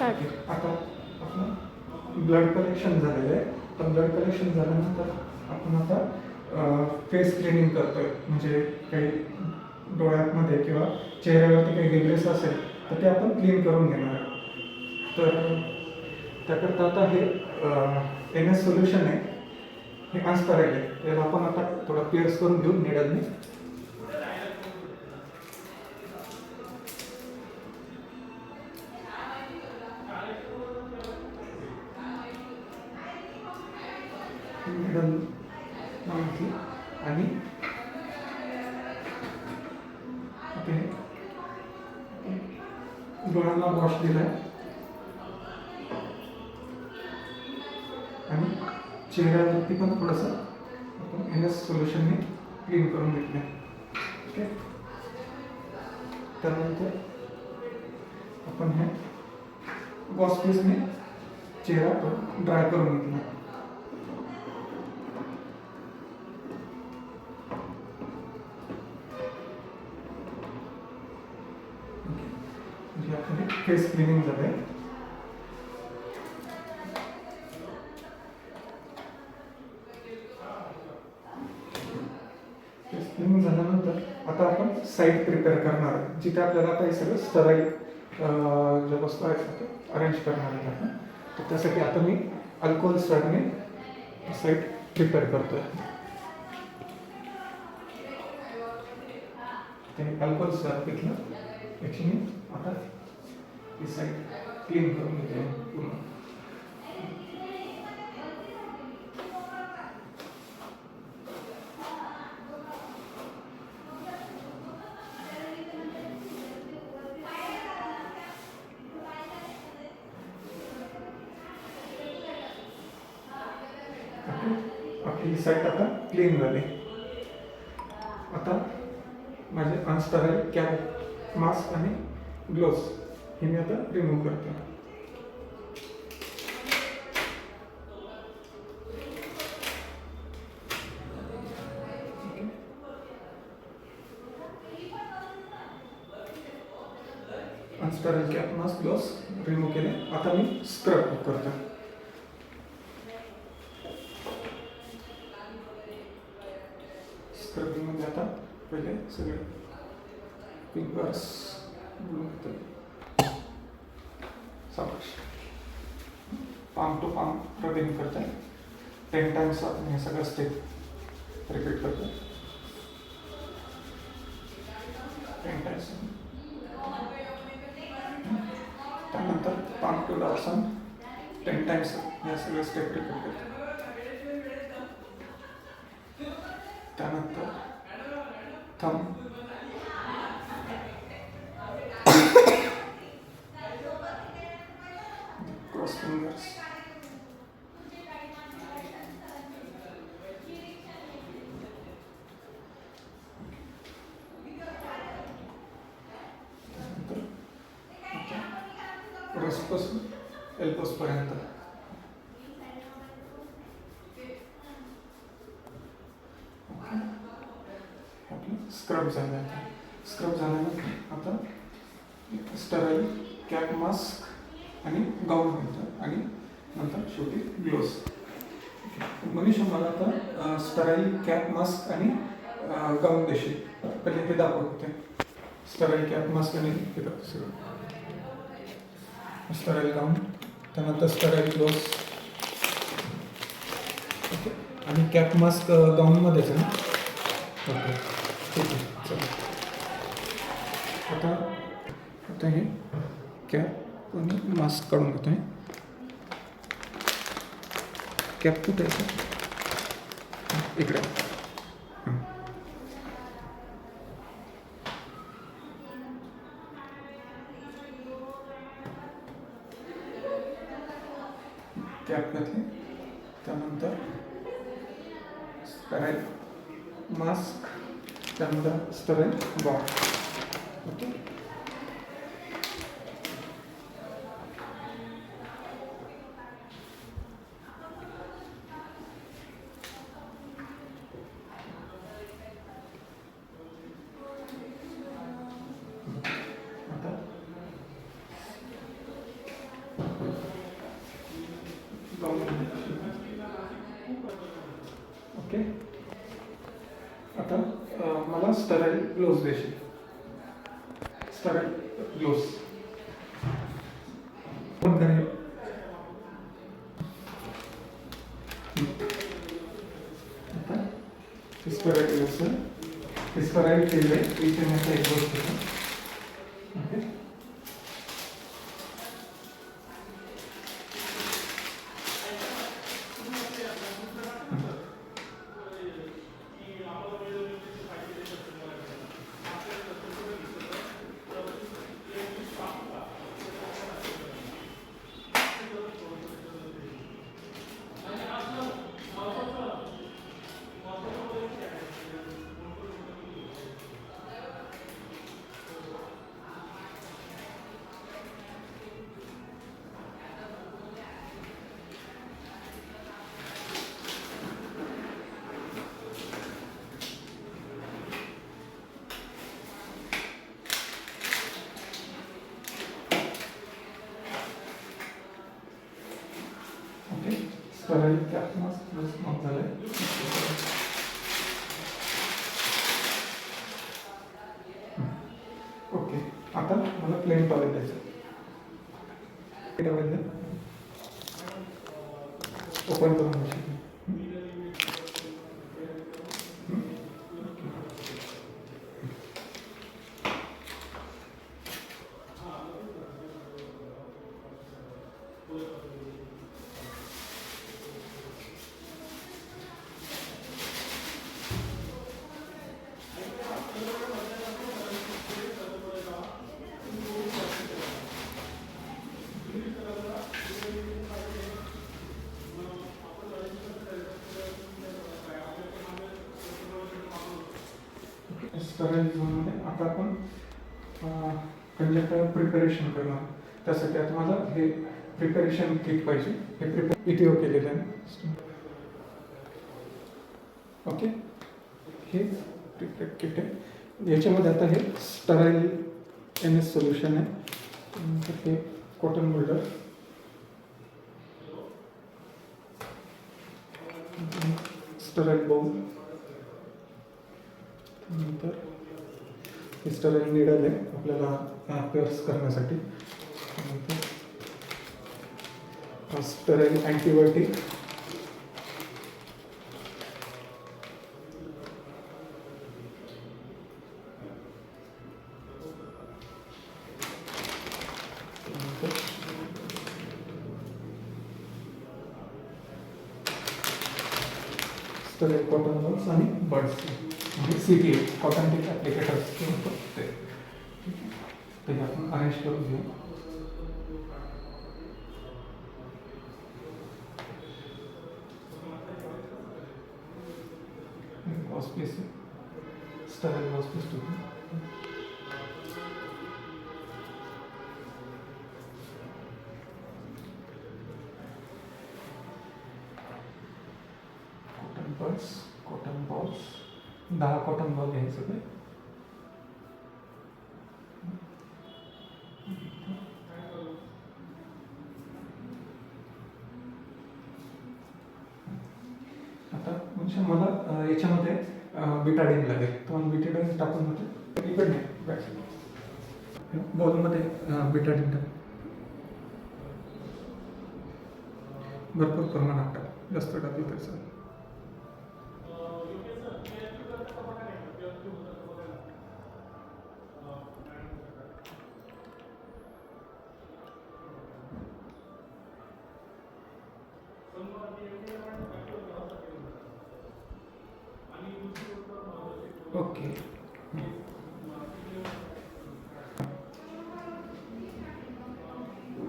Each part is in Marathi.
स्टार्ट. आता आपण ब्लड कलेक्शन झालेलं आहे. तर ब्लड कलेक्शन झाल्यानंतर आपण आता फेस क्लिनिंग करतोय. म्हणजे काही डोळ्यामध्ये किंवा चेहऱ्यावरती काही डिब्रेस असेल तर ते आपण क्लीन करून घेणार आहे. तर त्याकरता आता हे NS सोल्युशन आहे, हे ट्रान्सपरंट आहे. त्याला आपण आता थोडं पिअर्स करून घेऊ निडलने. निडल माहिती आणि डोळ्यांना वॉश दिलाय आणि चेहऱ्यावरती पण थोडंसं आपण NS सोल्युशनने क्लीन करून घेतलं. ओके, त्यानंतर आपण हे वॉशपीसने चेहरा ड्राय करून घेतला. म्हणजे आपली फेस क्लिनिंग झालंय. क्लिनिंग झाल्यानंतर आता आपण साईट प्रिपेअर करणार आहे, जिथे आपल्याला आता हे सगळं स्टराईल ज्या वस्तू आहेत ते अरेंज करणार आहे आपण. तर त्यासाठी आता मी अल्कोहोल स्वॅबने साईट प्रिपेअर करतोय. ते अल्कोहोल स्वॅब घेतलं याची मी आता ही साईट क्लीन करून घेते पूर्ण. आपली साईट आता क्लीन झाली. आता माझे अनस्टराईल कॅप, मास्क आणि ग्लोव्स हे मी आता रिमूव्ह करतो. अनस्टराईल कॅप, मास्क, ग्लोव्स रिमूव्ह केले. आता मी स्क्रब करतो. स्क्रबिंगमध्ये आता पहिले सगळे फिंगर्स सावकाश पाम टू पाम रबिंग करते. 10 टाइम्स आपण हे सगळं स्टेप रिपीट करतो. 10 टाइम्स. त्यानंतर पाम टू डॉर्सन 10 टाइम्स या सगळ्या स्टेप रिपीट करतो. त्यानंतर थंब, क्रॉस फिंगर्स, रिस्टपासून एल्बोज पर्यंत. स्क्रब झालं. स्क्रब झाल्यानंतर आता स्टराईल कॅप, मास्क आणि गाऊन घालतो आणि नंतर शेवटी ग्लोव्स. मनीषा मला आता स्टराईल कॅप, मास्क आणि गाऊन देशील. पहिले हे दाखवते. स्टराईल कॅप, मास्क आणि हे दाखव सगळं. स्टराईल गाऊन, त्यानंतर स्टराईल ग्लोव्स. ओके, आणि कॅप, मास्क गाऊनमध्येच आहे ना. ओके, ठीक आहे. चला आता हे कॅप आणि मास्क काढून घेतो. कॅप कुठे आहे? इकडे. कॅप घातली. त्यानंतर स्टराईल मास्क, त्यानंतर स्टराईल गाऊन. Okay, okay. आता मला स्टराईल ग्लोव्ज देशील. स्टराईल ग्लोव्ज आता स्टराईल ग्लोव्ज स्टराईल केलं आहे इथे माझा एक गोष्ट ओके. स्टराईल कॅप मग झालं आहे. ओके. आता मला प्लेन टॉवेल द्यायचं. टॉवेल द्या. ओपन करून मशीन. स्टराईल झोनमध्ये आता आपण कंजक्टर प्रिपरेशन करणार. त्यासाठी आता मला हे प्रिपरेशन किट पाहिजे. हे PTO केलेलं आहे. ओके. हे प्रिपेअर किट आहे. याच्यामध्ये आता हे स्टराईल MS सोल्युशन आहे. तर हे कॉटन मोल्डर, स्टराईल बाउल, नंतर स्टराईल निडल आहे आपल्याला पेअर्स करण्यासाठी, नंतर sterile antibiotic, sterile cotton balls आणि बर्ड्स म्हणजे CTA कॉटन टिक ॲप्लिकेटर्स ते आपण अरेंज करून घेऊ. Wash piece sterile wash piece two cotton balls 10 cotton ball घ्यायचे ते. आता म्हणजे मला याच्यामध्ये बिटाडीन लागेल. तुम्हाला बिटाडीन टाकून होते इकडे बॉलमध्ये बिटाडीन टाक. भरपूर प्रमाणात टाक, जास्त टाकली तर चालेल. ओके.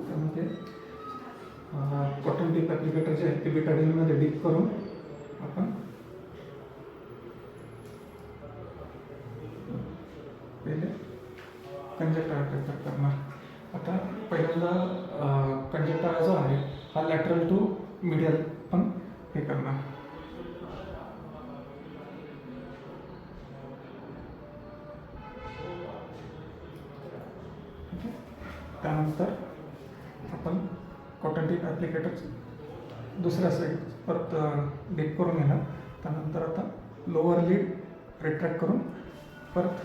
त्यामध्ये कॉटन टिप ॲप्लिकेटर जे आहे ते बिटाडीनमध्ये डीप करून आपण पहिले कंजक्टर अटॅक करणार. आता पहिल्यांदा कंजक्टर जो आहे हा लॅटरल टू मिडियल पण हे करणार. त्यानंतर आपण कॉटन टिप ॲप्लिकेटर दुसऱ्या साईड परत डीप करून घेणार त्यानंतर आता लोअर लीड रिट्रॅक्ट करून परत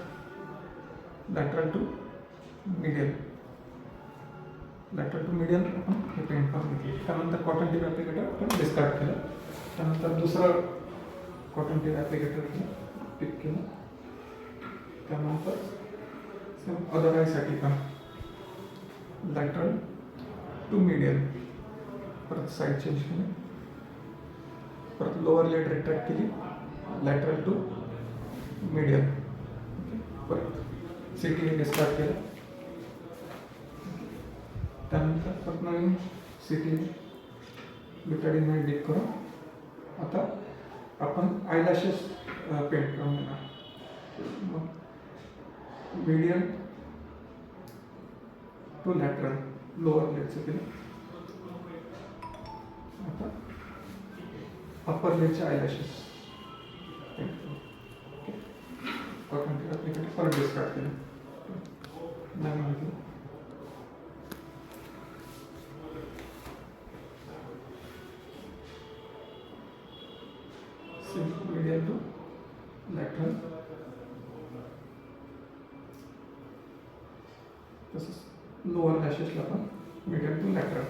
लॅटरल टू मिडियल आपण हे पेंट करून घेतलं. त्यानंतर कॉटन टिप ॲप्लिकेटर आपण डिस्कार्ड केलं. त्यानंतर दुसरं कॉटन टिप ॲप्लिकेटर पिक केलं. त्यानंतर सेम अदर आयसाठी पण लॅटरल टू मिडियल परत साईड चेंज केली. परत लोअर लीड रिट्रॅक्ट केली, लॅटरल टू मिडियल. परत सिटी डिस्कार्ड केलं. त्यानंतर परत नवीन सिटी बिटाडीने डिप करून आता आपण आयलॅशेस पेंट करून घेणार. मग मीडियम टू लॅटरल लोअर लेटचं केलं. आता अप्पर लेटचे आयलॅशेस पेंट करू. कॉटन टिप ॲप्लिकेटर परत डिस्कार्ड केलं. नवीन घेतलं. Medial to lateral. तसंच लोअर लॅशेसला पण मीडियल टू लॅटरल.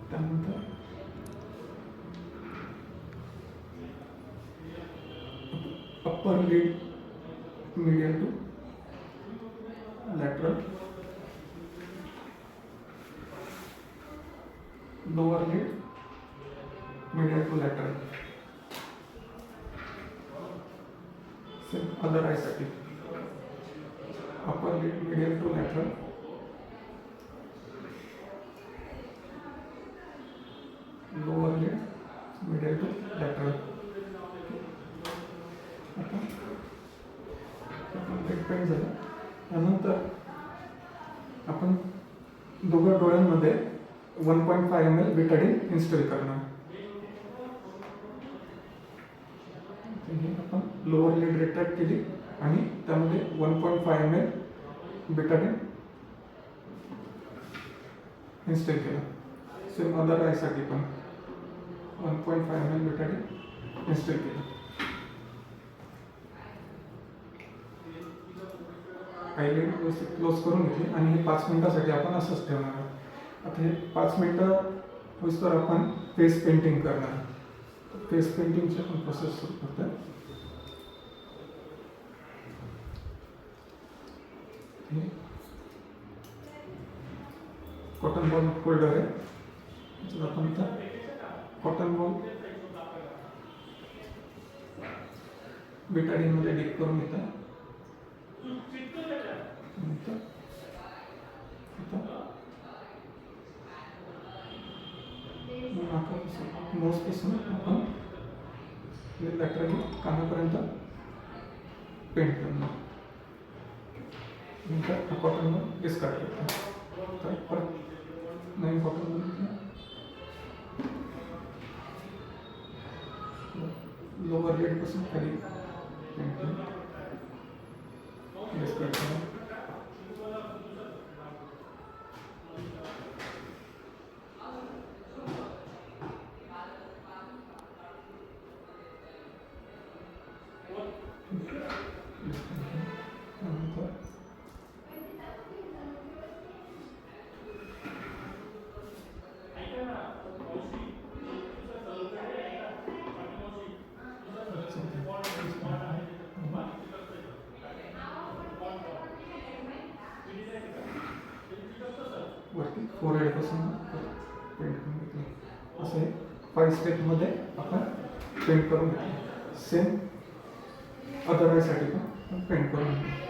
त्यानंतर upper lid medial to lateral, lower lid medial to lateral. Same other आयसाठी upper lid medial to lateral, lower lid medial to lateral. आता पेंट झालं. त्यानंतर आपण दोघं डोळ्यांमध्ये 1.5 ml बिटाडीन इन्स्टॉल करणार. आपण लोअर लीड रिट्रॅक्ट केली आणि त्यामध्ये 1.5 ml बिटाडीन इन्स्टॉल केलं. सेम अदर आयसाठी पण 1.5 ml बिटाडीन इन्स्टॉल केलं. आयलिड व्यवस्थित क्लोज करून घेतली आणि हे 5 मिनिटासाठी आपण असंच ठेवणार आहोत. आता हे 5 मिनिटं होईस्तोवर आपण फेस पेंटिंग करणार. फेस पेंटिंगची आपण प्रोसेस सुरू करतो. कॉटन बॉल फोल्डर आहे. आपण कॉटन बॉल बिटाडीनमध्ये डिप करून घेतो. नोजपासून आपण लॅटरली कानापर्यंत पेंट करणार. नंतर कॉटन डिस्कार्ड करतो. तर परत नवीन कॉटन लोअर लीडपासून खाली पेंट करून डिस्कार्ड करा. वरती फोरहेडपासून पेंट करून घेतलं. असं 5 स्टेपमध्ये आपण पेंट करून घेतलं. सेम अदर आयसाठी पण पेंट करून घेतलं.